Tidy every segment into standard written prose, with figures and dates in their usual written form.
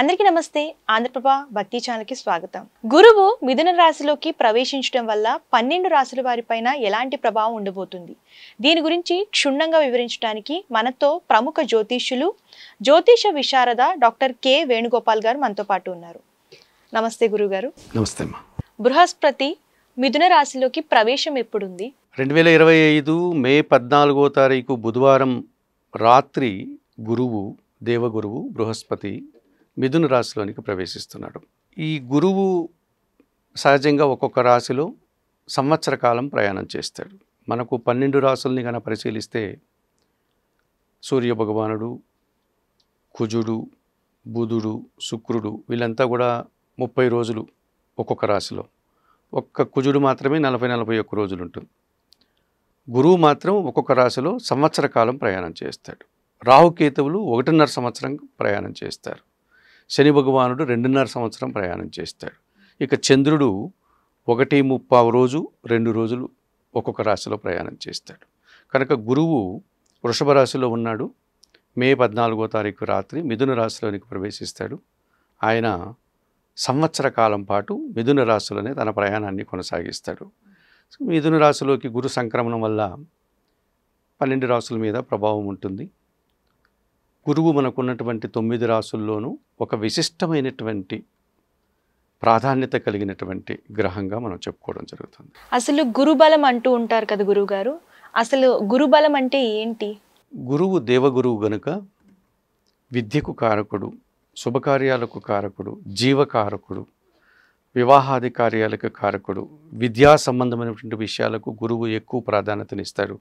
అందరికీ నమస్తే. ఆంధ్రప్రభ భక్తి ఛానల్కి స్వాగతం. గురువు మిథున రాశిలోకి ప్రవేశించడం వల్ల 12 రాశుల వారిపైన ఎలాంటి ప్రభావం ఉండబోతుంది, దీని గురించి క్షుణ్ణంగా వివరించడానికి మనతో ప్రముఖ జ్యోతిష విశారద డాక్టర్ కె వేణుగోపాల్ గారు మనతో పాటు ఉన్నారు. నమస్తే గురుగారు. నమస్తే అమ్మా. బృహస్పతి మిథున రాశిలోకి ప్రవేశం ఎప్పుడుంది? 2025 మే 14వ తారీఖు బుధవారం రాత్రి గురువు, దేవగురువు బృహస్పతి మిథున రాశిలోనికి ప్రవేశిస్తున్నాడు. ఈ గురువు సహజంగా ఒక్కొక్క రాశిలో సంవత్సర కాలం ప్రయాణం చేస్తాడు. మనకు 12 రాశుల్ని కనుక పరిశీలిస్తే సూర్య భగవానుడు, కుజుడు, బుధుడు, శుక్రుడు వీళ్ళంతా కూడా 30 రోజులు ఒక్కొక్క రాశిలో. ఒక్క కుజుడు మాత్రమే 40-41 రోజులు ఉంటుంది. గురువు మాత్రం ఒక్కొక్క రాశిలో సంవత్సర కాలం ప్రయాణం చేస్తాడు. రాహుకేతువులు 1.5 సంవత్సరం ప్రయాణం చేస్తారు. శని భగవానుడు 2.5 సంవత్సరం ప్రయాణం చేస్తాడు. ఇక చంద్రుడు 1.35 రోజు 2 రోజులు ఒక్కొక్క రాశిలో ప్రయాణం చేస్తాడు. కనుక గురువు వృషభ రాశిలో ఉన్నాడు. మే 14వ తారీఖు రాత్రి మిథున రాశిలోనికి ప్రవేశిస్తాడు. ఆయన సంవత్సర కాలం పాటు మిథున రాశిలోనే తన ప్రయాణాన్ని కొనసాగిస్తాడు. మిథున రాశిలోకి గురు సంక్రమణం వల్ల 12 రాశుల మీద ప్రభావం ఉంటుంది. గురువు మనకున్నటువంటి 9 రాశుల్లోనూ ఒక విశిష్టమైనటువంటి ప్రాధాన్యత కలిగినటువంటి గ్రహంగా మనం చెప్పుకోవడం జరుగుతుంది. అసలు గురుబలం అంటూ ఉంటారు కదా గురువుగారు, అసలు గురుబలం అంటే ఏంటి? గురువు దేవగురువు గనుక విద్యకు కారకుడు, శుభకార్యాలకు కారకుడు, జీవకారకుడు, వివాహాది కార్యాలకు కారకుడు, విద్యా సంబంధమైనటువంటి విషయాలకు గురువు ఎక్కువ ప్రాధాన్యతనిస్తాడు.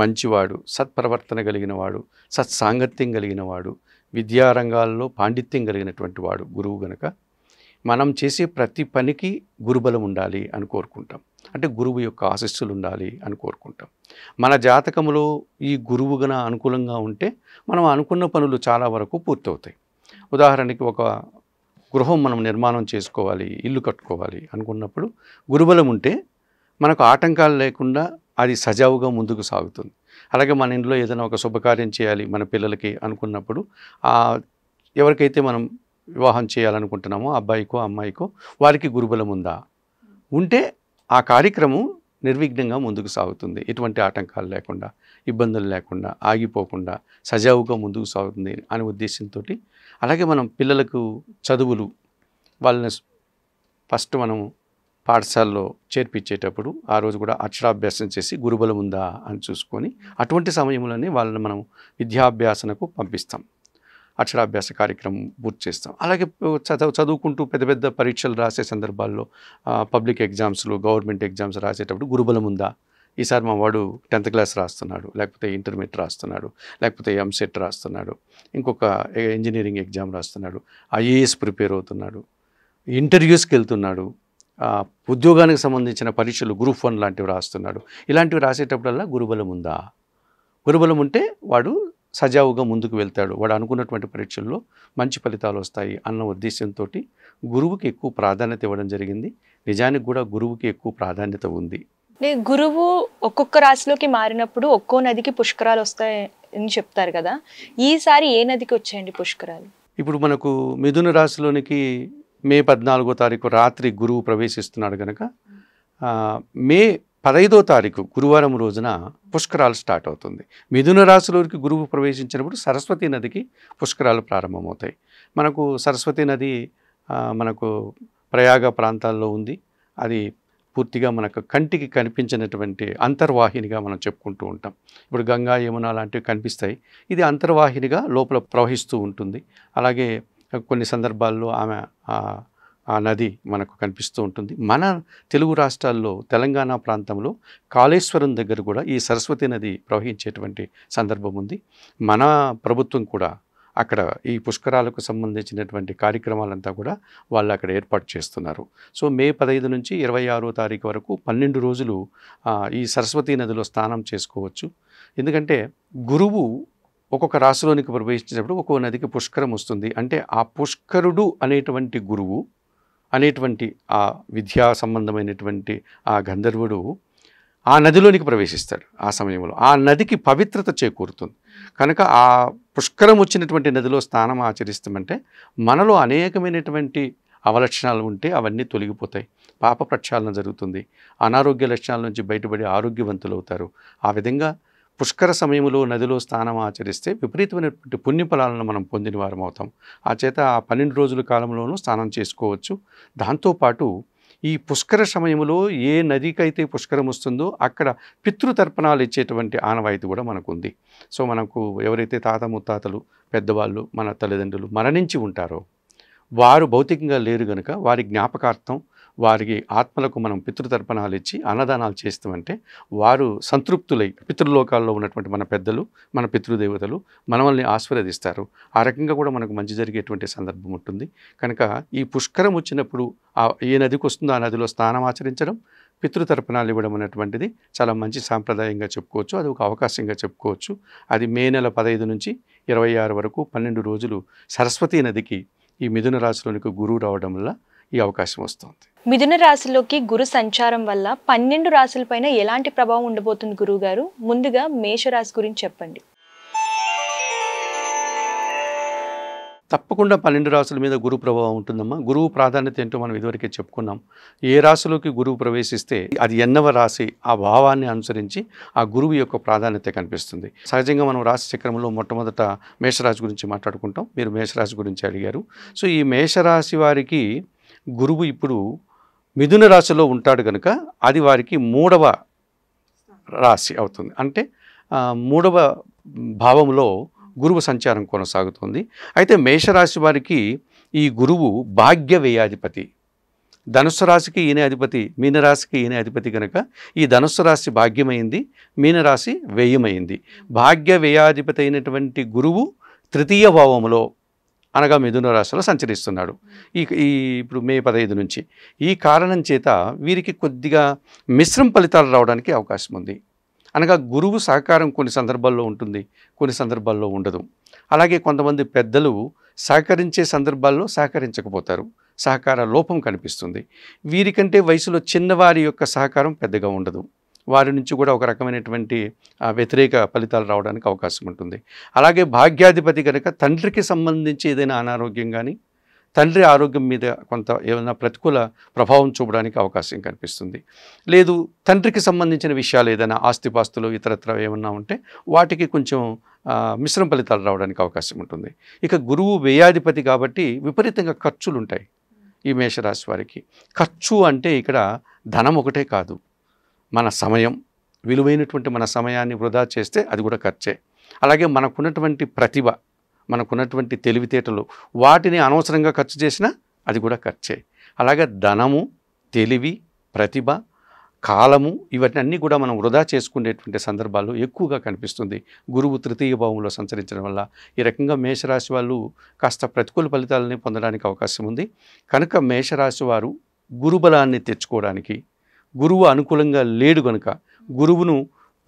మంచివాడు, సత్ప్రవర్తన కలిగిన వాడు, సత్సాంగత్యం కలిగిన వాడు, విద్యారంగాల్లో పాండిత్యం కలిగినటువంటి వాడు గురువు గనక మనం చేసే ప్రతి పనికి గురుబలం ఉండాలి అని కోరుకుంటాం. అంటే గురువు యొక్క ఆశీస్సులు ఉండాలి అని కోరుకుంటాం. మన జాతకంలో ఈ గురువు గన అనుకూలంగా ఉంటే మనం అనుకున్న పనులు చాలా వరకు పూర్తవుతాయి. ఉదాహరణకి ఒక గృహం మనం నిర్మాణం చేసుకోవాలి, ఇల్లు కట్టుకోవాలి అనుకున్నప్పుడు గురుబలం ఉంటే మనకు ఆటంకాలు లేకుండా అది సజావుగా ముందుకు సాగుతుంది. అలాగే మన ఇంట్లో ఏదైనా ఒక శుభకార్యం చేయాలి మన పిల్లలకి అనుకున్నప్పుడు ఎవరికైతే మనం వివాహం చేయాలనుకుంటున్నామో అబ్బాయికో అమ్మాయికో వారికి గురుబలం ఉందా, ఉంటే ఆ కార్యక్రమం నిర్విఘ్నంగా ముందుకు సాగుతుంది. ఎటువంటి ఆటంకాలు లేకుండా, ఇబ్బందులు లేకుండా, ఆగిపోకుండా సజావుగా ముందుకు సాగుతుంది అనే ఉద్దేశంతో. అలాగే మనం పిల్లలకు చదువులు వాళ్ళని ఫస్ట్ మనం పాఠశాలలో చేర్పించేటప్పుడు ఆ రోజు కూడా అక్షరాభ్యాసం చేసి గురుబలం ఉందా అని చూసుకొని అటువంటి సమయంలోనే వాళ్ళని మనం విద్యాభ్యాసనకు పంపిస్తాం, అక్షరాభ్యాస కార్యక్రమం పూర్తి చేస్తాం. అలాగే చదువుకుంటూ పెద్ద పెద్ద పరీక్షలు రాసే సందర్భాల్లో పబ్లిక్ ఎగ్జామ్స్లో గవర్నమెంట్ ఎగ్జామ్స్ రాసేటప్పుడు గురుబలం ఉందా, ఈసారి మా వాడు 10th క్లాస్ రాస్తున్నాడు, లేకపోతే ఇంటర్మీడియట్ రాస్తున్నాడు, లేకపోతే ఎంసెట్ రాస్తున్నాడు, ఇంకొక ఇంజనీరింగ్ ఎగ్జామ్ రాస్తున్నాడు, ఐఏఎస్ ప్రిపేర్ అవుతున్నాడు, ఇంటర్వ్యూస్కి వెళ్తున్నాడు, ఉద్యోగానికి సంబంధించిన పరీక్షలు గ్రూప్ 1 లాంటివి రాస్తున్నాడు, ఇలాంటివి రాసేటప్పుడల్లా గురుబలం ఉందా, గురుబలం ఉంటే వాడు సజావుగా ముందుకు వెళ్తాడు, వాడు అనుకున్నటువంటి పరీక్షల్లో మంచి ఫలితాలు వస్తాయి అన్న ఉద్దేశంతో గురువుకి ఎక్కువ ప్రాధాన్యత ఇవ్వడం జరిగింది. నిజానికి కూడా గురువుకి ఎక్కువ ప్రాధాన్యత ఉంది. గురువు ఒక్కొక్క రాశిలోకి మారినప్పుడు ఒక్కో నదికి పుష్కరాలు వస్తాయని చెప్తారు కదా, ఈసారి ఏ నదికి వచ్చాయండి పుష్కరాలు? ఇప్పుడు మనకు మిథున రాశిలోనికి మే 14వ తారీఖు రాత్రి గురువు ప్రవేశిస్తున్నాడు కనుక మే 15వ తారీఖు గురువారం రోజున పుష్కరాలు స్టార్ట్ అవుతుంది. మిథున రాశిలోకి గురువు ప్రవేశించినప్పుడు సరస్వతి నదికి పుష్కరాలు ప్రారంభమవుతాయి. మనకు సరస్వతి నది మనకు ప్రయాగ ప్రాంతాల్లో ఉంది. అది పూర్తిగా మనకు కంటికి కనిపించినటువంటి అంతర్వాహినిగా మనం చెప్పుకుంటూ ఉంటాం. ఇప్పుడు గంగా, యమున లాంటివి కనిపిస్తాయి, ఇది అంతర్వాహినిగా లోపల ప్రవహిస్తూ ఉంటుంది. అలాగే కొన్ని సందర్భాల్లో ఆమె ఆ నది మనకు కనిపిస్తూ ఉంటుంది. మన తెలుగు రాష్ట్రాల్లో తెలంగాణ ప్రాంతంలో కాళేశ్వరం దగ్గర కూడా ఈ సరస్వతి నది ప్రవహించేటువంటి సందర్భం ఉంది. మన ప్రభుత్వం కూడా అక్కడ ఈ పుష్కరాలకు సంబంధించినటువంటి కార్యక్రమాలంతా కూడా వాళ్ళు అక్కడ ఏర్పాటు చేస్తున్నారు. సో మే 15 నుంచి 26వ తారీఖు వరకు 12 రోజులు ఈ సరస్వతీ నదిలో స్నానం చేసుకోవచ్చు. ఎందుకంటే గురువు ఒక్కొక్క రాశిలోనికి ప్రవేశించినప్పుడు ఒక్కో నదికి పుష్కరం వస్తుంది. అంటే ఆ పుష్కరుడు అనేటువంటి గురువు అనేటువంటి ఆ విద్యా సంబంధమైనటువంటి ఆ గంధర్వుడు ఆ నదిలోనికి ప్రవేశిస్తాడు. ఆ సమయంలో ఆ నదికి పవిత్రత చేకూరుతుంది. కనుక ఆ పుష్కరం వచ్చినటువంటి నదిలో స్నానం ఆచరిస్తామంటే మనలో అనేకమైనటువంటి అవలక్షణాలు ఉంటే అవన్నీ తొలగిపోతాయి, పాప ప్రక్షాళన జరుగుతుంది, అనారోగ్య లక్షణాల నుంచి బయటపడి ఆరోగ్యవంతులు అవుతారు. ఆ విధంగా పుష్కర సమయంలో నదిలో స్నానం ఆచరిస్తే విపరీతమైనటువంటి పుణ్యఫలాలను మనం పొందిన వారం అవుతాం. ఆ చేత ఆ 12 రోజుల కాలంలోనూ స్నానం చేసుకోవచ్చు. దాంతోపాటు ఈ పుష్కర సమయంలో ఏ నదికైతే పుష్కరం వస్తుందో అక్కడ పితృతర్పణాలు ఇచ్చేటువంటి ఆనవాయితీ కూడా మనకు ఉంది. సో మనకు ఎవరైతే తాత ముత్తాతలు పెద్దవాళ్ళు మన తల్లిదండ్రులు మరణించి ఉంటారో వారు భౌతికంగా లేరు కనుక వారి జ్ఞాపకార్థం వారికి ఆత్మలకు మనం పితృతర్పణాలు ఇచ్చి అన్నదానాలు చేస్తామంటే వారు సంతృప్తులై పితృలోకాల్లో ఉన్నటువంటి మన పెద్దలు మన పితృదేవతలు మనల్ని ఆశీర్వదిస్తారు. ఆ రకంగా కూడా మనకు మంచి జరిగేటువంటి సందర్భం ఉంటుంది. కనుక ఈ పుష్కరం వచ్చినప్పుడు ఏ నదికి వస్తుందో ఆ నదిలో స్నానం ఆచరించడం, పితృతర్పణాలు ఇవ్వడం అనేటువంటిది చాలా మంచి సాంప్రదాయంగా చెప్పుకోవచ్చు. అది ఒక అవకాశంగా చెప్పుకోవచ్చు. అది మే నెల 15 నుంచి 26 వరకు 12 రోజులు సరస్వతీ నదికి ఈ మిథున రాశిలోనికి గురువు రావడం వల్ల ఈ అవకాశం వస్తుంది. మిథున రాశిలోకి గురు సంచారం వల్ల 12 రాశులపైన ఎలాంటి ప్రభావం ఉండబోతుంది గురువు గారు? ముందుగా మేషరాశి గురించి చెప్పండి. తప్పకుండా 12 రాశుల మీద గురు ప్రభావం ఉంటుందమ్మా. గురువు ప్రాధాన్యత ఏంటో మనం ఇదివరకే చెప్పుకున్నాం. ఏ రాశిలోకి గురువు ప్రవేశిస్తే అది ఎన్నవ రాశి ఆ భావాన్ని అనుసరించి ఆ గురువు యొక్క ప్రాధాన్యత కనిపిస్తుంది. సహజంగా మనం రాశి చక్రంలో మొట్టమొదట మేషరాశి గురించి మాట్లాడుకుంటాం. మీరు మేషరాశి గురించి అడిగారు. సో ఈ మేషరాశి వారికి గురువు ఇప్పుడు మిథున రాశిలో ఉంటాడు కనుక అది వారికి 3వ రాశి అవుతుంది. అంటే 3వ భావంలో గురువు సంచారం కొనసాగుతుంది. అయితే మేషరాశి వారికి ఈ గురువు భాగ్య వ్యయాధిపతి. ధనుస్సు రాశికి ఈయన అధిపతి, మీనరాశికి ఈయన అధిపతి కనుక ఈ ధనుస్సు రాశి భాగ్యమైంది, మీనరాశి వ్యయమైంది. భాగ్య వ్యయాధిపతి అయినటువంటి గురువు 3వ భావంలో అనగా మిథున రాశిలో సంచరిస్తున్నాడు ఇప్పుడు మే 15 నుంచి. ఈ కారణం చేత వీరికి కొద్దిగా మిశ్రమ ఫలితాలు రావడానికి అవకాశం ఉంది. అనగా గురువు సహకారం కొన్ని సందర్భాల్లో ఉంటుంది, కొన్ని సందర్భాల్లో ఉండదు. అలాగే కొంతమంది పెద్దలు సహకరించే సందర్భాల్లో సహకరించకపోతారు, సహకార లోపం కనిపిస్తుంది. వీరికంటే వయసులో చిన్నవారి యొక్క సహకారం పెద్దగా ఉండదు. వారి నుంచి కూడా ఒక రకమైనటువంటి వ్యతిరేక ఫలితాలు రావడానికి అవకాశం ఉంటుంది. అలాగే భాగ్యాధిపతి కనుక తండ్రికి సంబంధించి ఏదైనా అనారోగ్యం కానీ తండ్రి ఆరోగ్యం మీద కొంత ఏమైనా ప్రతికూల ప్రభావం చూపడానికి అవకాశం కనిపిస్తుంది. లేదు తండ్రికి సంబంధించిన విషయాలు ఏదైనా ఆస్తిపాస్తులు ఇతరత్ర ఏమన్నా ఉంటే వాటికి కొంచెం మిశ్రమ ఫలితాలు రావడానికి అవకాశం ఉంటుంది. ఇక గురువు వ్యయాధిపతి కాబట్టి విపరీతంగా ఖర్చులు ఉంటాయి ఈ మేషరాశి వారికి. ఖర్చు అంటే ఇక్కడ ధనం ఒకటే కాదు, మన సమయం, విలువైనటువంటి మన సమయాన్ని వృధా చేస్తే అది కూడా ఖర్చే. అలాగే మనకున్నటువంటి ప్రతిభ, మనకున్నటువంటి తెలివితేటలు వాటిని అనవసరంగా ఖర్చు చేసినా అది కూడా ఖర్చే. అలాగే ధనము, తెలివి, ప్రతిభ, కాలము ఇవన్నీ కూడా మనం వృధా చేసుకునేటువంటి సందర్భాలు ఎక్కువగా కనిపిస్తుంది గురువు 3వ భావంలో సంచరించడం వల్ల. ఈ రకంగా మేషరాశి వాళ్ళు కాస్త ప్రతికూల ఫలితాలని పొందడానికి అవకాశం ఉంది. కనుక మేషరాశి వారు గురుబలాన్ని తెచ్చుకోవడానికి, గురువు అనుకూలంగా లేడు కనుక గురువును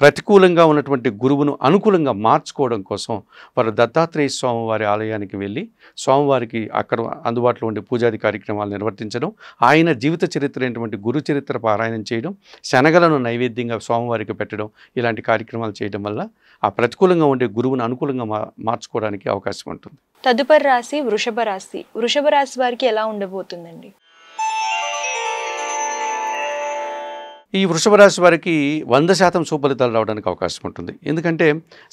ప్రతికూలంగా ఉన్నటువంటి గురువును అనుకూలంగా మార్చుకోవడం కోసం వారు దత్తాత్రేయ స్వామివారి ఆలయానికి వెళ్ళి స్వామివారికి అక్కడ అందుబాటులో ఉండే పూజాది కార్యక్రమాలు నిర్వర్తించడం, ఆయన జీవిత చరిత్ర అయినటువంటి గురు చరిత్ర పారాయణం చేయడం, శనగలను నైవేద్యంగా స్వామివారికి పెట్టడం, ఇలాంటి కార్యక్రమాలు చేయడం వల్ల ఆ ప్రతికూలంగా ఉండే గురువును అనుకూలంగా మార్చుకోవడానికి అవకాశం ఉంటుంది. తదుపరి రాశి వృషభ రాశి. వృషభ రాశి వారికి ఎలా ఉండబోతుందండి? ఈ వృషభ రాశి వారికి 100% సుఫలితాలు రావడానికి అవకాశం ఉంటుంది. ఎందుకంటే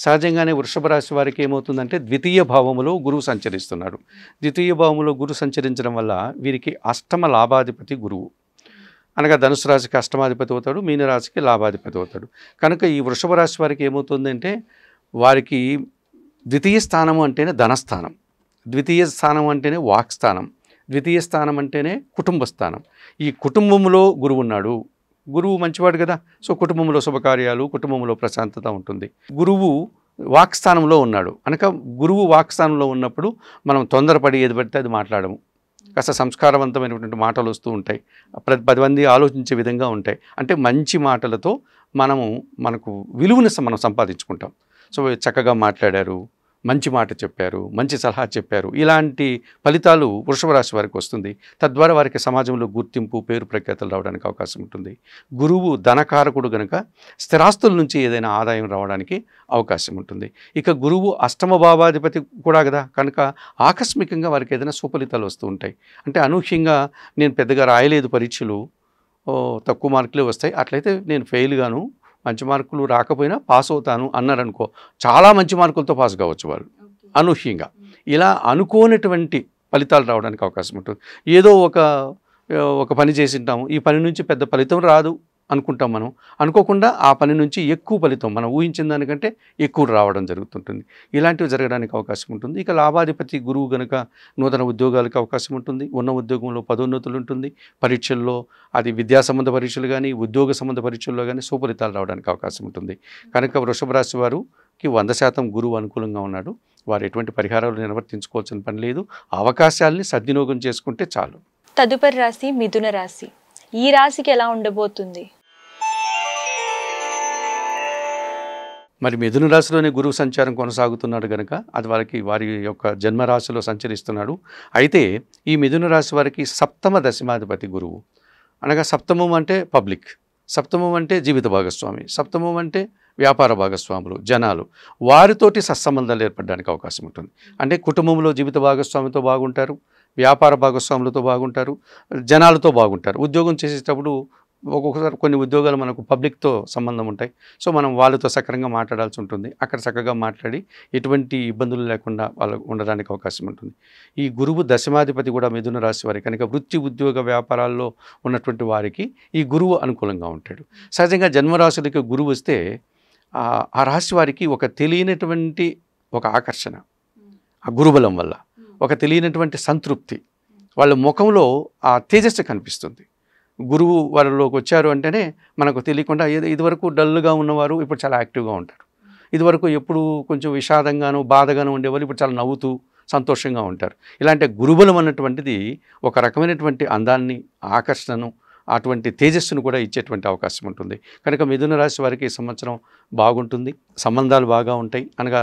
సహజంగానే వృషభ రాశి వారికి ఏమవుతుందంటే 2వ భావంలో గురువు సంచరిస్తున్నాడు. 2వ భావంలో గురువు సంచరించడం వల్ల వీరికి అష్టమ లాభాధిపతి గురువు. అనగా ధనుసు రాశికి అష్టమాధిపతి అవుతాడు, మీనరాశికి లాభాధిపతి అవుతాడు. కనుక ఈ వృషభ రాశి వారికి ఏమవుతుందంటే వారికి 2వ స్థానం అంటేనే ధనస్థానం, 2వ స్థానం అంటేనే వాక్స్థానం, 2వ స్థానం అంటేనే కుటుంబ స్థానం. ఈ కుటుంబంలో గురువు ఉన్నాడు. గురువు మంచివాడు కదా, సో కుటుంబంలో శుభకార్యాలు, కుటుంబంలో ప్రశాంతత ఉంటుంది. గురువు వాక్స్థానంలో ఉన్నాడు అనక గురువు వాక్స్థానంలో ఉన్నప్పుడు మనం తొందరపడి ఏది పడితే అది మాట్లాడము, కాస్త సంస్కారవంతమైనటువంటి మాటలు వస్తూ ఉంటాయి, 10 మంది ఆలోచించే విధంగా ఉంటాయి. అంటే మంచి మాటలతో మనకు విలువను మనం సంపాదించుకుంటాం. సో చక్కగా మాట్లాడారు, మంచి మాట చెప్పారు, మంచి సలహా చెప్పారు, ఇలాంటి ఫలితాలు వృషభ రాశి వారికి వస్తుంది. తద్వారా వారికి సమాజంలో గుర్తింపు, పేరు ప్రఖ్యాతలు రావడానికి అవకాశం ఉంటుంది. గురువు ధనకారకుడు గనుక స్థిరాస్తుల నుంచి ఏదైనా ఆదాయం రావడానికి అవకాశం ఉంటుంది. ఇక గురువు అష్టమ భావాధిపతి కూడా కదా, కనుక ఆకస్మికంగా వారికి ఏదైనా సుఫలితాలు వస్తూ ఉంటాయి. అంటే అనూహ్యంగా నేను పెద్దగా రాయలేదు పరీక్షలు, తక్కువ మార్కులే వస్తాయి, అట్లయితే నేను ఫెయిల్ గాను, మంచి మార్కులు రాకపోయినా పాస్ అవుతాను అన్నారనుకో, చాలా మంచి మార్కులతో పాస్ కావచ్చు వాళ్ళు అనూహ్యంగా. ఇలా అనుకోనటువంటి ఫలితాలు రావడానికి అవకాశం ఉంటుంది. ఏదో ఒక పని చేసి ఉంటాము, ఈ పని నుంచి పెద్ద ఫలితం రాదు అనుకుంటాం మనం, అనుకోకుండా ఆ పని నుంచి ఎక్కువ ఫలితం మనం ఊహించిన దానికంటే ఎక్కువ రావడం జరుగుతుంటుంది. ఇలాంటివి జరగడానికి అవకాశం ఉంటుంది. ఇక లాభాధిపతి గురువు కనుక నూతన ఉద్యోగాలకు అవకాశం ఉంటుంది. ఉన్న ఉద్యోగంలో పదోన్నతులు ఉంటుంది. పరీక్షల్లో అది విద్యా సంబంధ పరీక్షలు కానీ ఉద్యోగ సంబంధ పరీక్షల్లో కానీ సుఫలితాలు రావడానికి అవకాశం ఉంటుంది. కనుక వృషభ రాశి వారికి 100% గురువు అనుకూలంగా ఉన్నాడు. వారు ఎటువంటి పరిహారాలు నిర్వర్తించుకోవాల్సిన పని లేదు. అవకాశాలని సద్వినియోగం చేసుకుంటే చాలు. తదుపరి రాశి మిథున రాశి. ఈ రాశికి ఎలా ఉండబోతుంది? మరి మిథున రాశిలోనే గురువు సంచారం కొనసాగుతున్నాడు కనుక అది వారి యొక్క జన్మరాశిలో సంచరిస్తున్నాడు. అయితే ఈ మిథున రాశి వారికి సప్తమ దశమాధిపతి గురువు. అనగా సప్తమం అంటే పబ్లిక్, సప్తమం అంటే జీవిత భాగస్వామి, సప్తమం అంటే వ్యాపార భాగస్వాములు, జనాలు, వారితోటి సత్సంబంధాలు ఏర్పడడానికి అవకాశం ఉంటుంది. అంటే కుటుంబంలో జీవిత భాగస్వామితో బాగుంటారు, వ్యాపార భాగస్వాములతో బాగుంటారు, జనాలతో బాగుంటారు. ఉద్యోగం చేసేటప్పుడు ఒక్కొక్కసారి కొన్ని ఉద్యోగాలు మనకు పబ్లిక్తో సంబంధం ఉంటాయి. సో మనం వాళ్ళతో సక్రంగా మాట్లాడాల్సి ఉంటుంది. అక్కడ చక్కగా మాట్లాడి ఎటువంటి ఇబ్బందులు లేకుండా వాళ్ళకు ఉండడానికి అవకాశం ఉంటుంది. ఈ గురువు దశమాధిపతి కూడా మిథున రాశి వారికి కనుక వృత్తి ఉద్యోగ వ్యాపారాల్లో ఉన్నటువంటి వారికి ఈ గురువు అనుకూలంగా ఉంటాడు. సహజంగా జన్మరాశులకి గురువు వస్తే ఆ రాశి వారికి ఒక తెలియనటువంటి ఒక ఆకర్షణ, ఆ గురుబలం వల్ల ఒక తెలియనటువంటి సంతృప్తి, వాళ్ళ ముఖంలో ఆ తేజస్సు కనిపిస్తుంది. గురువు వాళ్ళలోకి వచ్చారు అంటేనే మనకు తెలియకుండా ఇదివరకు డల్గా ఉన్నవారు ఇప్పుడు చాలా యాక్టివ్గా ఉంటారు. ఇదివరకు ఎప్పుడు కొంచెం విషాదంగాను బాధగాను ఉండేవాళ్ళు ఇప్పుడు చాలా నవ్వుతూ సంతోషంగా ఉంటారు. ఇలాంటి గురుబలం అన్నటువంటిది ఒక రకమైనటువంటి అందాన్ని, ఆకర్షణను, అటువంటి తేజస్సును కూడా ఇచ్చేటువంటి అవకాశం ఉంటుంది. కనుక మిథున రాశి వారికి ఈ సంవత్సరం బాగుంటుంది. సంబంధాలు బాగా ఉంటాయి, అనగా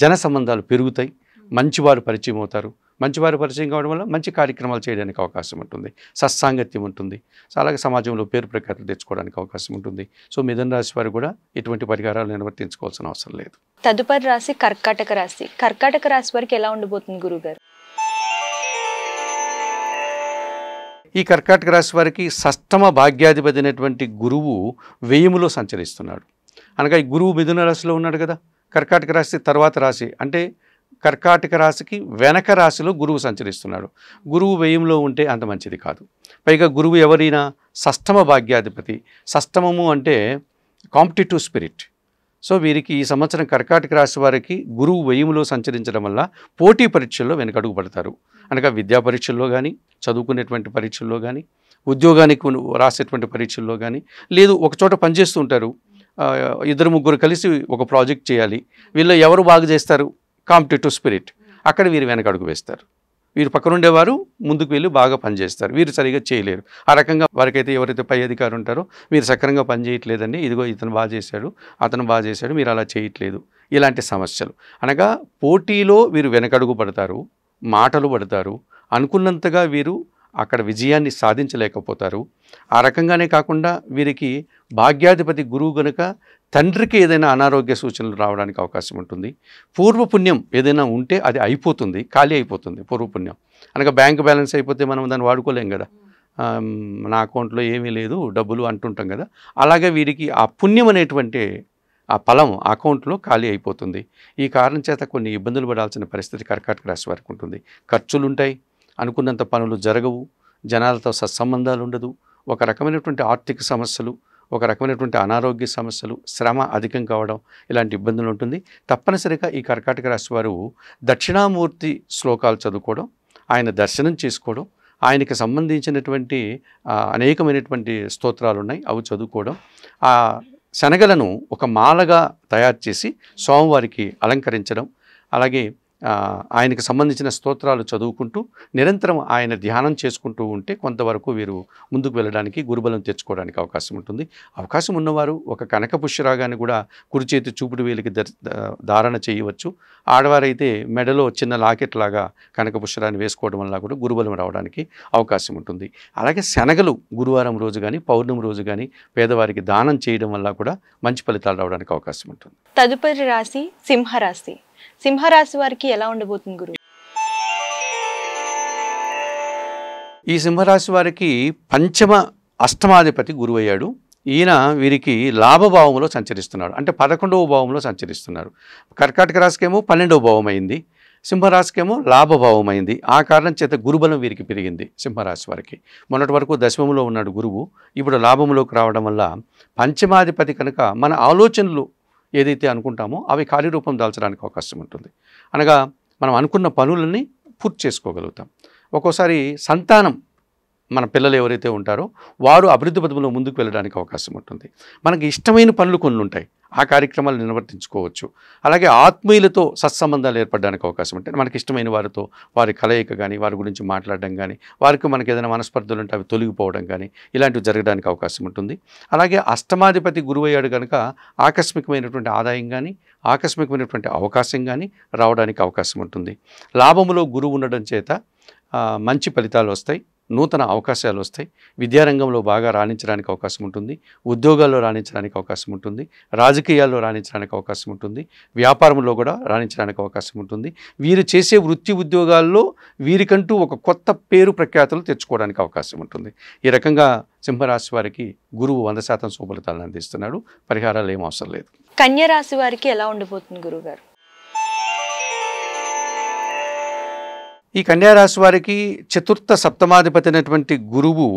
జన సంబంధాలు పెరుగుతాయి, మంచివారు పరిచయం అవుతారు. మంచివారు పరిచయం కావడం వల్ల మంచి కార్యక్రమాలు చేయడానికి అవకాశం ఉంటుంది, సత్సాంగత్యం ఉంటుంది, అలాగే సమాజంలో పేరు ప్రఖ్యాతులు తెచ్చుకోవడానికి అవకాశం ఉంటుంది. సో మిథున రాశి వారు కూడా ఎటువంటి పరిహారాలు నిర్వర్తించుకోవాల్సిన అవసరం లేదు. తదుపరి రాశి కర్కాటక రాశి. కర్కాటక రాశి వారికి ఎలా ఉండబోతుంది గురుగారు? ఈ కర్కాటక రాశి వారికి షష్టమ భాగ్యాధిపతి అయినటువంటి గురువు వ్యయములో సంచరిస్తున్నాడు. అనగా ఈ గురువు మిథున రాశిలో ఉన్నాడు కదా, కర్కాటక రాశి తర్వాత రాశి అంటే కర్కాటక రాశికి వెనక రాశిలో గురువు సంచరిస్తున్నాడు. గురువు వ్యయంలో ఉంటే అంత మంచిది కాదు. పైగా గురువు ఎవరైనా షష్టమ భాగ్యాధిపతి. షష్టమము అంటే కాంపిటేటివ్ స్పిరిట్. సో వీరికి ఈ సంవత్సరం కర్కాటక రాశి వారికి గురువు వ్యయంలో సంచరించడం వల్ల పోటీ పరీక్షల్లో వెనకడుగు పడతారు. అనగా విద్యా పరీక్షల్లో కానీ, చదువుకునేటువంటి పరీక్షల్లో కానీ, ఉద్యోగానికి రాసేటువంటి పరీక్షల్లో కానీ, లేదు ఒకచోట పనిచేస్తూ ఉంటారు, 2-3 కలిసి ఒక ప్రాజెక్ట్ చేయాలి, వీళ్ళు ఎవరు బాగా చేస్తారు, కాంపిటేటివ్ స్పిరిట్, అక్కడ వీరు వెనకడుగు వేస్తారు. వీరు పక్కనుండేవారు ముందుకు వెళ్ళి బాగా పనిచేస్తారు, వీరు సరిగా చేయలేరు. ఆ రకంగా వారికైతే ఎవరైతే పై అధికారులు ఉంటారో మీరు సక్రంగా పనిచేయట్లేదండి, ఇదిగో ఇతను బాగా చేశాడు, అతను బాగా చేశాడు, మీరు అలా చేయట్లేదు, ఇలాంటి సమస్యలు. అనగా పోటీలో వీరు వెనకడుగు పడతారు, మాటలు పడతారు, అనుకున్నంతగా వీరు అక్కడ విజయాన్ని సాధించలేకపోతారు. ఆ రకంగానే కాకుండా వీరికి భాగ్యాధిపతి గురువు గనుక తండ్రికి ఏదైనా అనారోగ్య సూచనలు రావడానికి అవకాశం ఉంటుంది. పూర్వపుణ్యం ఏదైనా ఉంటే అది అయిపోతుంది, ఖాళీ అయిపోతుంది. పూర్వపుణ్యం అనగా బ్యాంక్ బ్యాలెన్స్ అయిపోతే మనం దాన్ని వాడుకోలేం కదా, నా అకౌంట్లో ఏమీ లేదు డబ్బులు అంటుంటాం కదా, అలాగే వీరికి ఆ పుణ్యం అనేటువంటి ఆ ఫలం అకౌంట్లో ఖాళీ అయిపోతుంది. ఈ కారణం చేత కొన్ని ఇబ్బందులు పడాల్సిన పరిస్థితి కర్కాటక రాశి వారికి ఉంటుంది. ఖర్చులుంటాయి, అనుకున్నంత పనులు జరగవు, జనాలతో సత్సంబంధాలు ఉండదు, ఒక రకమైనటువంటి ఆర్థిక సమస్యలు, ఒక రకమైనటువంటి అనారోగ్య సమస్యలు, శ్రమ అధికం కావడం, ఇలాంటి ఇబ్బందులు ఉంటుంది. తప్పనిసరిగా ఈ కర్కాటక రాశి వారు దక్షిణామూర్తి శ్లోకాలు చదువుకోవడం, ఆయన దర్శనం చేసుకోవడం, ఆయనకి సంబంధించినటువంటి అనేకమైనటువంటి స్తోత్రాలు ఉన్నాయి, అవి చదువుకోవడం, ఆ శనగలను ఒక మాలగా తయారు చేసి స్వామివారికి అలంకరించడం, అలాగే ఆయనకు సంబంధించిన స్తోత్రాలు చదువుకుంటూ నిరంతరం ఆయన ధ్యానం చేసుకుంటూ ఉంటే కొంతవరకు వీరు ముందుకు వెళ్ళడానికి గురుబలం తెచ్చుకోవడానికి అవకాశం ఉంటుంది. అవకాశం ఉన్నవారు ఒక కనక పుష్యరాగాన్ని కూడా కుడి చేతి చూపుడు వేలికి ధారణ చేయవచ్చు. ఆడవారైతే మెడలో చిన్న లాకెట్ లాగా కనక పుష్యరాన్ని వేసుకోవడం వల్ల కూడా గురుబలం రావడానికి అవకాశం ఉంటుంది. అలాగే శనగలు గురువారం రోజు కానీ పౌర్ణమి రోజు కానీ పేదవారికి దానం చేయడం వల్ల కూడా మంచి ఫలితాలు రావడానికి అవకాశం ఉంటుంది. తదుపరి రాశి సింహరాశి. సింహరాశి వారికి ఎలా ఉండబోతుంది గురువు? ఈ సింహరాశి వారికి పంచమ అష్టమాధిపతి గురువు అయ్యాడు. ఈయన వీరికి లాభభావంలో సంచరిస్తున్నాడు, అంటే 11వ భావంలో సంచరిస్తున్నారు. కర్కాటక రాశికేమో 12వ భావం అయింది, సింహరాశికేమో లాభభావం అయింది. ఆ కారణం చేత గురుబలం వీరికి పెరిగింది. సింహరాశి వారికి మొన్నటి వరకు దశమంలో ఉన్నాడు గురువు, ఇప్పుడు లాభంలోకి రావడం వల్ల పంచమాధిపతి కనుక మన ఆలోచనలు ఏదైతే అనుకుంటామో అవి కార్యరూపం దాల్చడానికి అవకాశం ఉంటుంది. అనగా మనం అనుకున్న పనులన్నీ పూర్తి చేసుకోగలుగుతాం. ఒక్కోసారి సంతానం, మన పిల్లలు ఎవరైతే ఉంటారో వారు అభివృద్ధి పథంలో ముందుకు వెళ్ళడానికి అవకాశం ఉంటుంది. మనకి ఇష్టమైన పనులు కొన్ని ఉంటాయి, ఆ కార్యక్రమాలు నిర్వర్తించుకోవచ్చు. అలాగే ఆత్మీయులతో సత్సంబంధాలు ఏర్పడడానికి అవకాశం ఉంటుంది. మనకి ఇష్టమైన వారితో వారి కలయిక కానీ, వారి గురించి మాట్లాడడం కానీ, వారికి మనకి ఏదైనా మనస్పర్ధలు ఉంటే అవి తొలగిపోవడం కానీ ఇలాంటివి జరగడానికి అవకాశం ఉంటుంది. అలాగే అష్టమాధిపతి గురువయ్యాడు కనుక ఆకస్మికమైనటువంటి ఆదాయం కానీ, ఆకస్మికమైనటువంటి అవకాశం కానీ రావడానికి అవకాశం ఉంటుంది. లాభములో గురువు ఉండడం చేత మంచి ఫలితాలు వస్తాయి, నూతన అవకాశాలు వస్తాయి. విద్యారంగంలో బాగా రాణించడానికి అవకాశం ఉంటుంది, ఉద్యోగాల్లో రాణించడానికి అవకాశం ఉంటుంది, రాజకీయాల్లో రాణించడానికి అవకాశం ఉంటుంది, వ్యాపారంలో కూడా రాణించడానికి అవకాశం ఉంటుంది. వీరు చేసే వృత్తి ఉద్యోగాల్లో వీరికంటూ ఒక కొత్త పేరు ప్రఖ్యాతులు తెచ్చుకోవడానికి అవకాశం ఉంటుంది. ఈ రకంగా సింహరాశి వారికి గురువు 100% శుభఫలితాలను అందిస్తున్నాడు. పరిహారాలు ఏం అవసరం లేదు. కన్యా రాశి వారికి ఎలా ఉండబోతుంది గురువు గారు? ఈ కన్యారాశి వారికి చతుర్థ సప్తమాధిపతి అయినటువంటి గురువు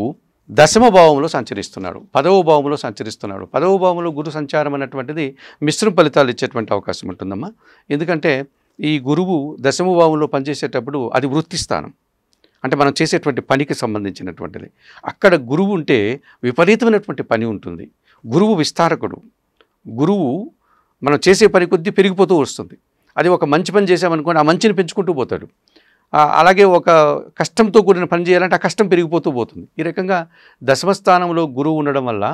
దశమ భావంలో సంచరిస్తున్నాడు, 10వ భావంలో సంచరిస్తున్నాడు. 10వ భావంలో గురు సంచారం అన్నటువంటిది మిశ్రమ ఫలితాలు ఇచ్చేటువంటి అవకాశం ఉంటుందమ్మా. ఎందుకంటే ఈ గురువు దశమ భావంలో పనిచేసేటప్పుడు అది వృత్తి స్థానం, అంటే మనం చేసేటువంటి పనికి సంబంధించినటువంటిది. అక్కడ గురువు ఉంటే విపరీతమైనటువంటి పని ఉంటుంది. గురువు విస్తారకుడు. గురువు మనం చేసే పని కొద్దీ పెరిగిపోతూ వస్తుంది. అది ఒక మంచి పని చేసామనుకోండి, ఆ మంచిని పెంచుకుంటూ పోతాడు. అలాగే ఒక కష్టంతో కూడిన పని చేయాలంటే ఆ కష్టం పెరిగిపోతూ పోతుంది. ఈ రకంగా దశమస్థానంలో గురువు ఉండడం వల్ల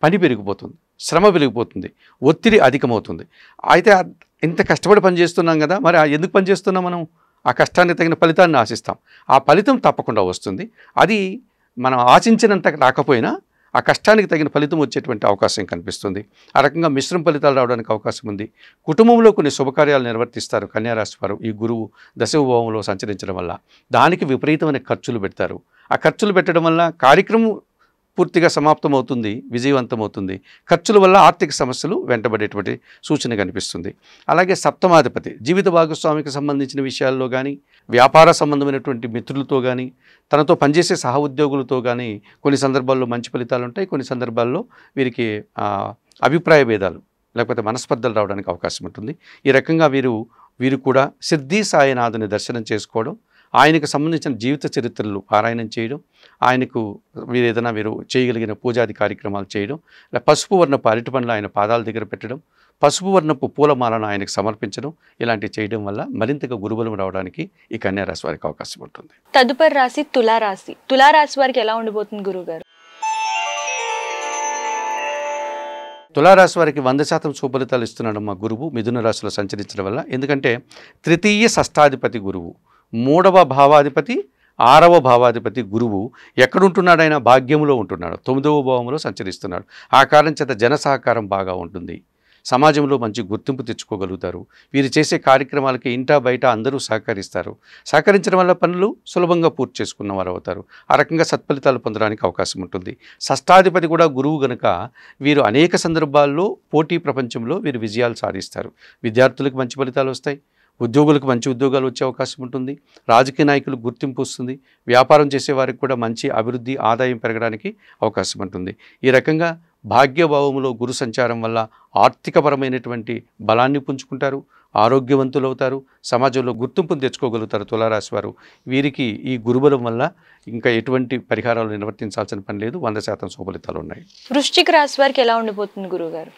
పని పెరిగిపోతుంది, శ్రమ పెరిగిపోతుంది, ఒత్తిడి అధికమవుతుంది. అయితే ఇంత కష్టపడి పని చేస్తున్నాం కదా, మరి ఎందుకు పని చేస్తున్నాం మనం? ఆ కష్టానికి తగిన ఫలితాన్ని ఆశిస్తాం. ఆ ఫలితం తప్పకుండా వస్తుంది. అది మనం ఆశించినంత రాకపోయినా ఆ కష్టానికి తగిన ఫలితం వచ్చేటువంటి అవకాశం కనిపిస్తుంది. ఆ రకంగా మిశ్రమ ఫలితాలు రావడానికి అవకాశం ఉంది. కుటుంబంలో కొన్ని శుభకార్యాలు నిర్వర్తిస్తారు కన్యారాశి వారు ఈ గురువు దశమ భావంలో సంచరించడం వల్ల. దానికి విపరీతమైన ఖర్చులు పెడతారు. ఆ ఖర్చులు పెట్టడం వల్ల కార్యక్రమం పూర్తిగా సమాప్తమవుతుంది, విజయవంతమవుతుంది. ఖర్చుల వల్ల ఆర్థిక సమస్యలు వెంటబడేటువంటి సూచన కనిపిస్తుంది. అలాగే సప్తమాధిపతి జీవిత భాగస్వామికి సంబంధించిన విషయాల్లో కానీ, వ్యాపార సంబంధమైనటువంటి మిత్రులతో కానీ, తనతో పనిచేసే సహ ఉద్యోగులతో కానీ కొన్ని సందర్భాల్లో మంచి ఫలితాలు ఉంటాయి. కొన్ని సందర్భాల్లో వీరికి అభిప్రాయ భేదాలు లేకపోతే మనస్పర్ధలు రావడానికి అవకాశం ఉంటుంది. ఈ రకంగా వీరు కూడా సిద్ధి సాయినాథుని దర్శనం చేసుకోవడం, ఆయనకు సంబంధించిన జీవిత చరిత్రలు పారాయణం చేయడం, ఆయనకు వీరు చేయగలిగిన పూజాది కార్యక్రమాలు చేయడం, పసుపు వర్ణపు అరటి పండ్లు ఆయన పాదాల దగ్గర పెట్టడం, పసుపు వర్ణపు పూలమాలను ఆయనకు సమర్పించడం, ఇలాంటివి చేయడం వల్ల మరింతగా గురుబలం రావడానికి ఈ కన్యారాశి వారికి అవకాశం ఉంటుంది. తదుపరి రాశి తులారాశి. తులారాశి వారికి ఎలా ఉండబోతుంది గురువు గారు? తులారాశి వారికి 100% శుభఫలితాలు ఇస్తున్నాడు మా గురువు మిథున రాశిలో సంచరించడం వల్ల. ఎందుకంటే తృతీయ షష్టాధిపతి గురువు, 3వ భావాధిపతి, 6వ భావాధిపతి గురువు ఎక్కడుంటున్నాడు? ఆయన భాగ్యంలో ఉంటున్నాడు, 9వ భావంలో సంచరిస్తున్నాడు. ఆ కారణం చేత జన సహకారం బాగా ఉంటుంది. సమాజంలో మంచి గుర్తింపు తెచ్చుకోగలుగుతారు. వీరు చేసే కార్యక్రమాలకి ఇంటా బయట అందరూ సహకరిస్తారు. సహకరించడం వల్ల పనులు సులభంగా పూర్తి చేసుకున్న వారు అవుతారు. ఆ రకంగా సత్ఫలితాలు పొందడానికి అవకాశం ఉంటుంది. షష్టాధిపతి కూడా గురువు గనుక వీరు అనేక సందర్భాల్లో పోటీ ప్రపంచంలో వీరు విజయాలు సాధిస్తారు. విద్యార్థులకు మంచి ఫలితాలు వస్తాయి, ఉద్యోగులకు మంచి ఉద్యోగాలు వచ్చే అవకాశం ఉంటుంది, రాజకీయ నాయకులకు గుర్తింపు వస్తుంది, వ్యాపారం చేసేవారికి కూడా మంచి అభివృద్ధి ఆదాయం పెరగడానికి అవకాశం ఉంటుంది. ఈ రకంగా భాగ్యభావములో గురు సంచారం వల్ల ఆర్థికపరమైనటువంటి బలాన్ని పుంజుకుంటారు, ఆరోగ్యవంతులు అవుతారు, సమాజంలో గుర్తింపును తెచ్చుకోగలుగుతారు తులారాశి వారు. వీరికి ఈ గురుబలం వల్ల ఇంకా ఎటువంటి పరిహారాలు నిర్వర్తించాల్సిన పని లేదు, 100% శుభఫలితాలు ఉన్నాయి. వృశ్చిక రాశి వారికి ఎలా ఉండబోతుంది గురువు గారు?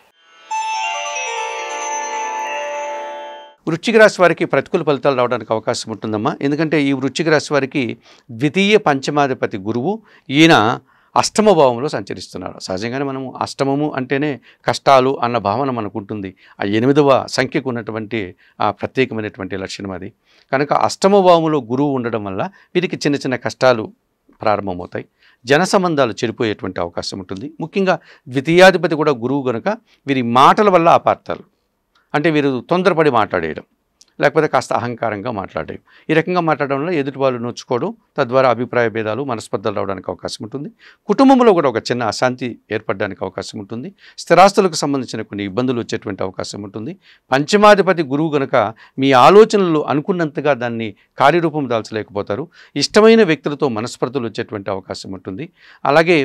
వృశ్చిక రాశి వారికి ప్రతికూల ఫలితాలు రావడానికి అవకాశం ఉంటుందమ్మా. ఎందుకంటే ఈ వృశ్చిక రాశి వారికి ద్వితీయ పంచమాధిపతి గురువు ఈయన అష్టమ భావంలో సంచరిస్తున్నాడు. సహజంగానే మనము అష్టమము అంటేనే కష్టాలు అన్న భావన మనకు ఉంటుంది. ఆ 8వ సంఖ్యకు ఉన్నటువంటి ఆ ప్రత్యేకమైనటువంటి లక్షణం అది. కనుక అష్టమ భావంలో గురువు ఉండడం వల్ల వీరికి చిన్న చిన్న కష్టాలు ప్రారంభమవుతాయి. జన సంబంధాలు చెడిపోయేటువంటి అవకాశం ఉంటుంది. ముఖ్యంగా ద్వితీయాధిపతి కూడా గురువు కనుక వీరి మాటల వల్ల అపార్థాలు, అంటే వీరు తొందరపడి మాట్లాడేయడం, లేకపోతే కాస్త అహంకారంగా మాట్లాడేవి. ఈ రకంగా మాట్లాడడం వల్ల ఎదుటి వాళ్ళు నొచ్చుకోవడం, తద్వారా అభిప్రాయ భేదాలు, మనస్పర్ధలు రావడానికి అవకాశం ఉంటుంది. కుటుంబంలో కూడా ఒక చిన్న అశాంతి ఏర్పడడానికి అవకాశం ఉంటుంది. స్థిరాస్తులకు సంబంధించిన కొన్ని ఇబ్బందులు వచ్చేటువంటి అవకాశం ఉంటుంది. పంచమాధిపతి గురువు కనుక మీ ఆలోచనలు అనుకున్నంతగా దాన్ని కార్యరూపం దాల్చలేకపోతారు. ఇష్టమైన వ్యక్తులతో మనస్పర్ధలు వచ్చేటువంటి అవకాశం ఉంటుంది. అలాగే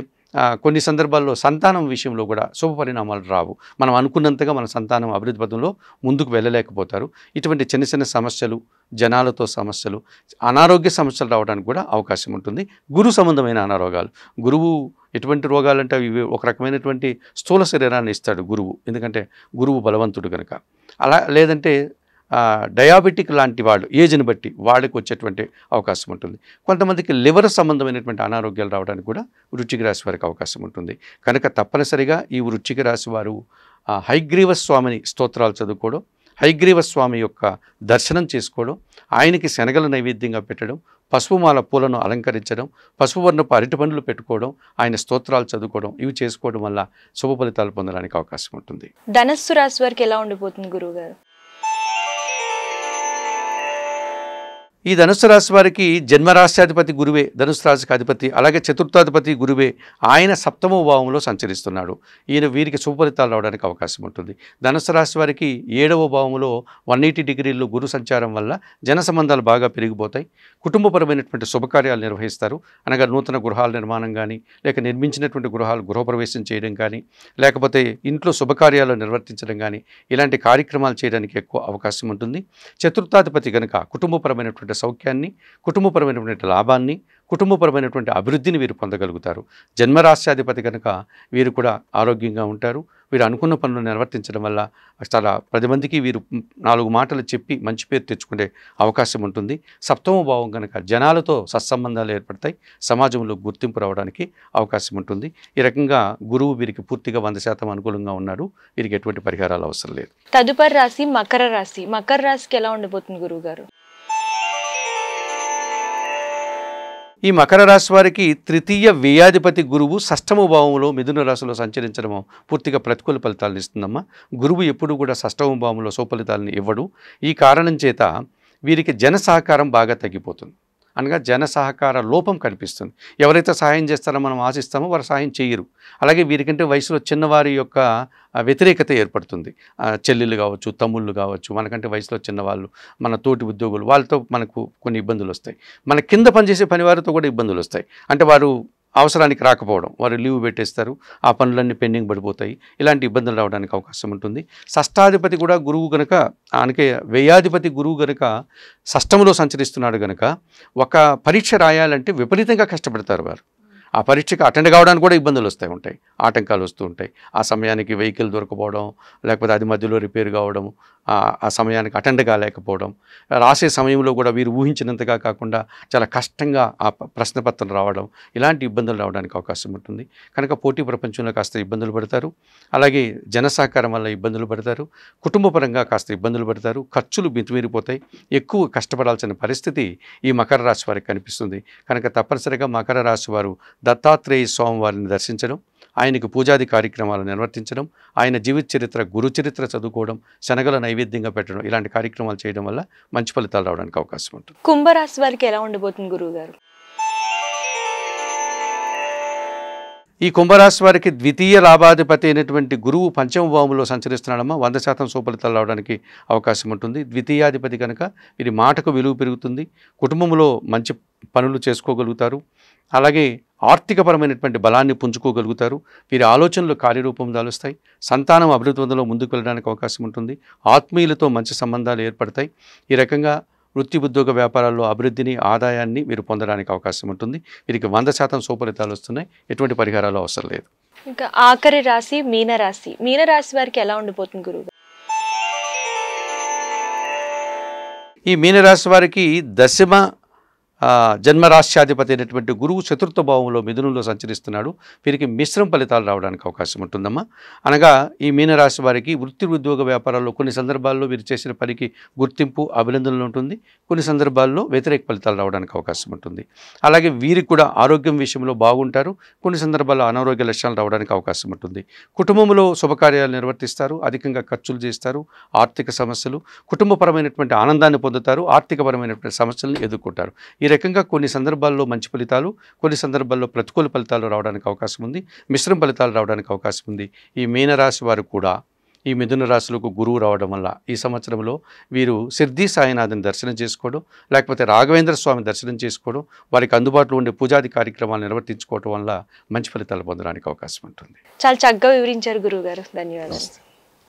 కొన్ని సందర్భాల్లో సంతానం విషయంలో కూడా శుభ పరిణామాలు రావు. మనం అనుకున్నంతగా మన సంతానం అభివృద్ధి పథంలో ముందుకు వెళ్ళలేకపోతారు. ఇటువంటి చిన్న చిన్న సమస్యలు, జనాలతో సమస్యలు, అనారోగ్య సమస్యలు రావడానికి కూడా అవకాశం ఉంటుంది. గురు సంబంధమైన అనారోగ్యాలు, గురువు ఎటువంటి రోగాలంటే ఇవి ఒక రకమైనటువంటి స్థూల శరీరాన్ని ఇస్తాడు గురువు, ఎందుకంటే గురువు బలవంతుడు కనుక. అలా లేదంటే డయాబెటిక్ లాంటి వాళ్ళు ఏజ్ని బట్టి వాళ్ళకి వచ్చేటువంటి అవకాశం ఉంటుంది. కొంతమందికి లివర్ సంబంధమైనటువంటి అనారోగ్యాలు రావడానికి కూడా వృశ్చిక రాశి వారికి అవకాశం ఉంటుంది. కనుక తప్పనిసరిగా ఈ వృశ్చిక రాశి వారు హయగ్రీవ స్వామిని స్తోత్రాలు చదువుకోవడం, హయగ్రీవ స్వామి యొక్క దర్శనం చేసుకోవడం, ఆయనకి శనగల నైవేద్యంగా పెట్టడం, పసుపుమాల పూలను అలంకరించడం, పసుపు వర్ణపు అరటి పండ్లు పెట్టుకోవడం, ఆయన స్తోత్రాలు చదువుకోవడం, ఇవి చేసుకోవడం వల్ల శుభ ఫలితాలు పొందడానికి అవకాశం ఉంటుంది. ధనస్సు రాశి వారికి ఎలా ఉండిపోతుంది గురువు గారు? ఈ ధనుసు రాశి వారికి జన్మరాశ్యాధిపతి గురువే, ధనుసు రాశికి అధిపతి, అలాగే చతుర్థాధిపతి గురువే, ఆయన 7వ భావంలో సంచరిస్తున్నాడు. ఈయన వీరికి శుభఫలితాలు రావడానికి అవకాశం ఉంటుంది. ధనుసు రాశి వారికి 7వ భావంలో 180 డిగ్రీల్లో గురు సంచారం వల్ల జన సంబంధాలు బాగా పెరిగిపోతాయి. కుటుంబపరమైనటువంటి శుభకార్యాలు నిర్వహిస్తారు. అనగా నూతన గృహాల నిర్మాణం కానీ, లేక నిర్మించినటువంటి గృహాలు గృహప్రవేశం చేయడం కానీ, లేకపోతే ఇంట్లో శుభకార్యాలు నిర్వర్తించడం కానీ, ఇలాంటి కార్యక్రమాలు చేయడానికి ఎక్కువ అవకాశం ఉంటుంది. చతుర్థాధిపతి కనుక కుటుంబపరమైనటువంటి సౌఖ్యాన్ని, కుటుంబపరమైనటువంటి లాభాన్ని, కుటుంబపరమైనటువంటి అభివృద్ధిని వీరు పొందగలుగుతారు. జన్మరాశ్యాధిపతి కనుక వీరు కూడా ఆరోగ్యంగా ఉంటారు. వీరు అనుకున్న పనులు నిర్వర్తించడం వల్ల చాలా 10 మందికి వీరు 4 మాటలు చెప్పి మంచి పేరు తెచ్చుకునే అవకాశం ఉంటుంది. 7వ భావం కనుక జనాలతో సత్సంబంధాలు ఏర్పడతాయి. సమాజంలో గుర్తింపు రావడానికి అవకాశం ఉంటుంది. ఈ రకంగా గురువు వీరికి పూర్తిగా 100% అనుకూలంగా ఉన్నాడు. వీరికి ఎటువంటి పరిహారాలు అవసరం లేదు. తదుపరి రాశి మకర రాశి. మకర రాశికి ఎలా ఉండబోతుంది గురువు గారు? ఈ మకర రాశి వారికి తృతీయ వ్యయాధిపతి గురువు 6వ భావంలో మిథున రాశిలో సంచరించడం పూర్తిగా ప్రతికూల ఫలితాలను ఇస్తుందమ్మా. గురువు ఎప్పుడు కూడా 6వ భావంలో శుభఫలితాలను ఇవ్వడు. ఈ కారణం చేత వీరికి జన సహకారం బాగా తగ్గిపోతుంది. అనగా జన సహకార లోపం కనిపిస్తుంది. ఎవరైతే సహాయం చేస్తారో మనం ఆశిస్తామో వారు సహాయం చేయరు. అలాగే వీరికంటే వయసులో చిన్నవారి యొక్క వ్యతిరేకత ఏర్పడుతుంది. చెల్లెళ్ళు కావచ్చు, తమ్ముళ్ళు కావచ్చు, మనకంటే వయసులో చిన్నవాళ్ళు, మన తోటి ఉద్యోగులు, వాళ్ళతో మనకు కొన్ని ఇబ్బందులు వస్తాయి. మన కింద పనిచేసే పనివారితో కూడా ఇబ్బందులు వస్తాయి. అంటే వారు అవసరానికి రాకపోవడం, వారు లీవ్ పెట్టేస్తారు, ఆ పనులన్నీ పెండింగ్ పడిపోతాయి. ఇలాంటి ఇబ్బందులు రావడానికి అవకాశం ఉంటుంది. షష్టాధిపతి కూడా గురువు కనుక, ఆయనకే వ్యయాధిపతి గురువు కనుక 6వ సంచరిస్తున్నాడు కనుక ఒక పరీక్ష రాయాలంటే విపరీతంగా కష్టపడతారు వారు. ఆ పరీక్షకు అటెండ్ కావడానికి కూడా ఇబ్బందులు ఉంటాయి, ఆటంకాలు వస్తూ ఉంటాయి. ఆ సమయానికి వెహికల్ దొరకపోవడం, లేకపోతే అది మధ్యలో రిపేర్ కావడం, ఆ సమయానికి అటెండ్ కాలేకపోవడం, రాసే సమయంలో కూడా వీరు ఊహించినంతగా కాకుండా చాలా కష్టంగా ఆ ప్రశ్నపత్రం రావడం, ఇలాంటి ఇబ్బందులు రావడానికి అవకాశం ఉంటుంది. కనుక పోటీ ప్రపంచంలో కాస్త ఇబ్బందులు పడతారు. అలాగే జన సహకారం వల్ల ఇబ్బందులు పడతారు. కుటుంబపరంగా కాస్త ఇబ్బందులు పడతారు. ఖర్చులు మితిమీరిపోతాయి. ఎక్కువ కష్టపడాల్సిన పరిస్థితి ఈ మకర రాశి వారికి కనిపిస్తుంది. కనుక తప్పనిసరిగా మకర రాశి వారు దత్తాత్రేయ స్వామి వారిని దర్శించడం, ఆయనకు పూజాది కార్యక్రమాలు నిర్వర్తించడం, ఆయన జీవిత చరిత్ర, గురు చరిత్ర చదువుకోవడం, శనగల నైవేద్యంగా పెట్టడం, ఇలాంటి కార్యక్రమాలు చేయడం వల్ల మంచి ఫలితాలు రావడానికి అవకాశం ఉంటుంది. కుంభరాశి వారికి ఎలా ఉండబోతుంది గురువు గారు? ఈ కుంభరాశి వారికి ద్వితీయ లాభాధిపతి అయినటువంటి గురువు 5వ భావంలో సంచరిస్తున్నాడమ్మా. 100% సుఫలితాలు రావడానికి అవకాశం ఉంటుంది. ద్వితీయాధిపతి కనుక వీరి మాటకు విలువ పెరుగుతుంది. కుటుంబంలో మంచి పనులు చేసుకోగలుగుతారు. అలాగే ఆర్థికపరమైనటువంటి బలాన్ని పుంజుకోగలుగుతారు. వీరి ఆలోచనలు కార్యరూపం దాలుస్తాయి. సంతానం అభివృద్ధిలో ముందుకు వెళ్ళడానికి అవకాశం ఉంటుంది. ఆత్మీయులతో మంచి సంబంధాలు ఏర్పడతాయి. ఈ రకంగా వృత్తి ఉద్యోగ వ్యాపారాల్లో అభివృద్ధిని, ఆదాయాన్ని వీరు పొందడానికి అవకాశం ఉంటుంది. వీరికి 100% సుఫలితాలు వస్తున్నాయి. ఎటువంటి పరిహారాలు అవసరం లేదు. ఇంకా ఆఖరి రాశి మీనరాశి. మీనరాశి వారికి ఎలా ఉండిపోతుంది గురువు? ఈ మీనరాశి వారికి దశమ జన్మరాశ్యాధిపతి అయినటువంటి గురువు చతుర్థ భావంలో మిథునంలో సంచరిస్తున్నాడు. వీరికి మిశ్రమ ఫలితాలు రావడానికి అవకాశం ఉంటుందమ్మా. అనగా ఈ మీనరాశి వారికి వృత్తి ఉద్యోగ వ్యాపారాల్లో కొన్ని సందర్భాల్లో వీరు చేసిన పనికి గుర్తింపు అభినందనలు ఉంటుంది, కొన్ని సందర్భాల్లో వ్యతిరేక ఫలితాలు రావడానికి అవకాశం ఉంటుంది. అలాగే వీరికి కూడా ఆరోగ్యం విషయంలో బాగుంటారు, కొన్ని సందర్భాల్లో అనారోగ్య లక్షణాలు రావడానికి అవకాశం ఉంటుంది. కుటుంబంలో శుభకార్యాలు నిర్వర్తిస్తారు, అధికంగా ఖర్చులు చేస్తారు, ఆర్థిక సమస్యలు, కుటుంబపరమైనటువంటి ఆనందాన్ని పొందుతారు, ఆర్థికపరమైనటువంటి సమస్యలను ఎదుర్కొంటారు. ఈ రకంగా కొన్ని సందర్భాల్లో మంచి ఫలితాలు, కొన్ని సందర్భాల్లో ప్రతికూల ఫలితాలు రావడానికి అవకాశం ఉంది, మిశ్రమ ఫలితాలు రావడానికి అవకాశం ఉంది. ఈ మీనరాశి వారు కూడా ఈ మిథున రాశులకు గురువు రావడం వల్ల ఈ సంవత్సరంలో వీరు సిద్ధి సాయినాథుని దర్శనం చేసుకోవడం, లేకపోతే రాఘవేంద్ర స్వామి దర్శనం చేసుకోవడం, వారికి అందుబాటులో ఉండే పూజాది కార్యక్రమాలు నిర్వర్తించుకోవడం వల్ల మంచి ఫలితాలు పొందడానికి అవకాశం ఉంటుంది. చాలా చక్కగా వివరించారు గురువు గారు. ధన్యవాదాలు.